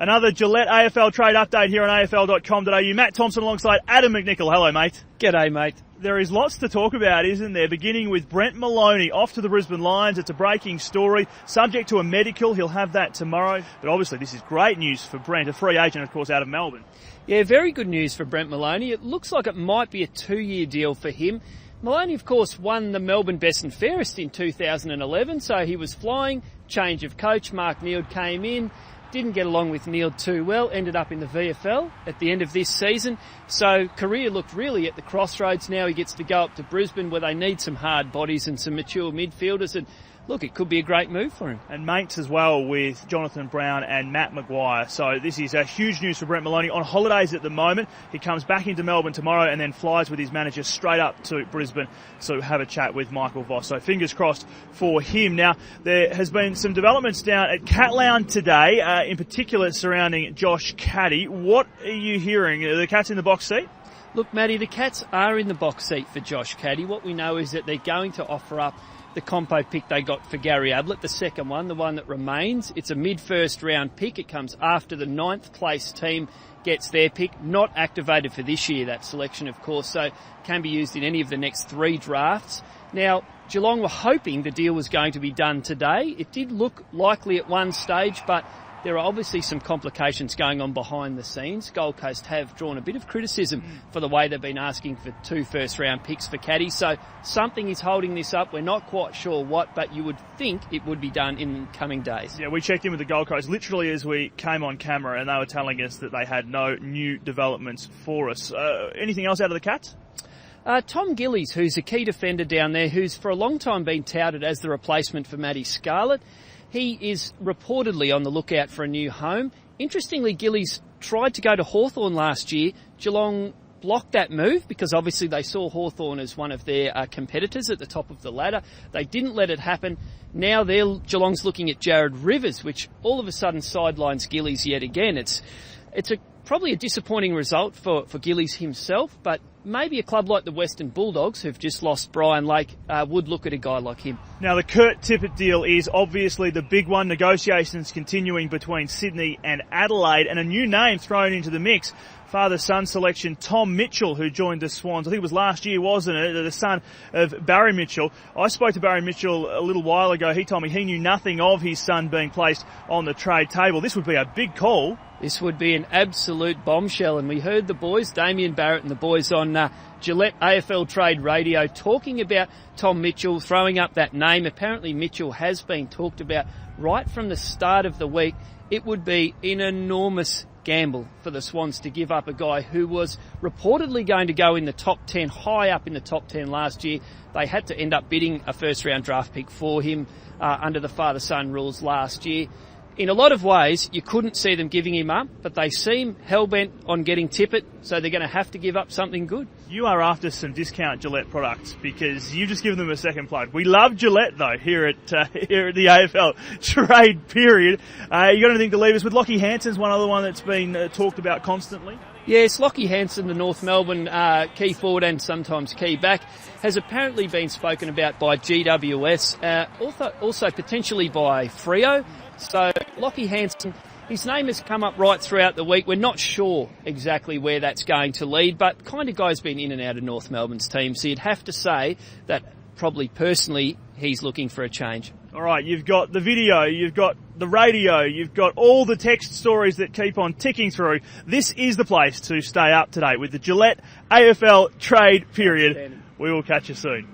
Another Gillette AFL trade update here on afl.com.au. Matt Thompson alongside Adam McNichol. Hello, mate. G'day, mate. There is lots to talk about, isn't there? Beginning with Brent Maloney off to the Brisbane Lions. It's a breaking story. Subject to a medical. He'll have that tomorrow. But obviously this is great news for Brent, a free agent, of course, out of Melbourne. Yeah, very good news for Brent Maloney. It looks like it might be a 2-year deal for him. Maloney, of course, won the Melbourne Best and Fairest in 2011, so he was flying. Change of coach. Mark Neeld came in. Didn't get along with Neeld too well, ended up in the VFL at the end of this season. So career looked really at the crossroads. Now he gets to go up to Brisbane where they need some hard bodies and some mature midfielders. And look, it could be a great move for him. And mates as well with Jonathan Brown and Matt Maguire. So this is a huge news for Brent Maloney. On holidays at the moment. He comes back into Melbourne tomorrow and then flies with his manager straight up to Brisbane to have a chat with Michael Voss. So fingers crossed for him. Now, there has been some developments down at Catlown today, in particular surrounding Josh Caddy. What are you hearing? Are the Cats in the box seat? Look, Matty, the Cats are in the box seat for Josh Caddy. What we know is that they're going to offer up the compo pick they got for Gary Ablett, the second one, the one that remains. It's a mid-first round pick. It comes after the 9th place team gets their pick. Not activated for this year, that selection, of course, so can be used in any of the next 3 drafts. Now, Geelong were hoping the deal was going to be done today. It did look likely at one stage, but there are obviously some complications going on behind the scenes. Gold Coast have drawn a bit of criticism for the way they've been asking for 2 first-round picks for Caddy. So something is holding this up. We're not quite sure what, but you would think it would be done in coming days. Yeah, we checked in with the Gold Coast literally as we came on camera, and they were telling us that they had no new developments for us. Anything else out of the Cats? Tom Gillies, who's a key defender down there, who's for a long time been touted as the replacement for Matty Scarlett. He is reportedly on the lookout for a new home. Interestingly, Gillies tried to go to Hawthorn last year. Geelong blocked that move because obviously they saw Hawthorn as one of their competitors at the top of the ladder. They didn't let it happen. Now Geelong's looking at Jared Rivers, which all of a sudden sidelines Gillies yet again. It's probably a disappointing result for Gillies himself, but maybe a club like the Western Bulldogs, who've just lost Brian Lake, would look at a guy like him. Now, the Kurt Tippett deal is obviously the big one. Negotiations continuing between Sydney and Adelaide, and a new name thrown into the mix. Father-son selection, Tom Mitchell, who joined the Swans. I think it was last year, wasn't it? The son of Barry Mitchell. I spoke to Barry Mitchell a little while ago. He told me he knew nothing of his son being placed on the trade table. This would be a big call. This would be an absolute bombshell. And we heard the boys, Damien Barrett and the boys on Gillette AFL Trade Radio, talking about Tom Mitchell, throwing up that name. Apparently Mitchell has been talked about right from the start of the week. It would be an enormous gamble for the Swans to give up a guy who was reportedly going to go in the top 10, high up in the top 10 last year. They had to end up bidding a first-round draft pick for him under the father-son rules last year. In a lot of ways, you couldn't see them giving him up, but they seem hell-bent on getting Tippett, so they're going to have to give up something good. You are after some discount Gillette products because you've just given them a second plug. We love Gillette, though, here at the AFL trade period. You got anything to leave us with? Lockie Hansen's one other one that's been talked about constantly. Yes, Lockie Hansen, the North Melbourne key forward and sometimes key back, has apparently been spoken about by GWS, also potentially by Freo. So Lockie Hansen, his name has come up right throughout the week. We're not sure exactly where that's going to lead, but kind of guy's been in and out of North Melbourne's team, so you'd have to say that probably personally he's looking for a change. All right, you've got the video, you've got the radio, you've got all the text stories that keep on ticking through. This is the place to stay up to date with the Gillette AFL trade period. We will catch you soon.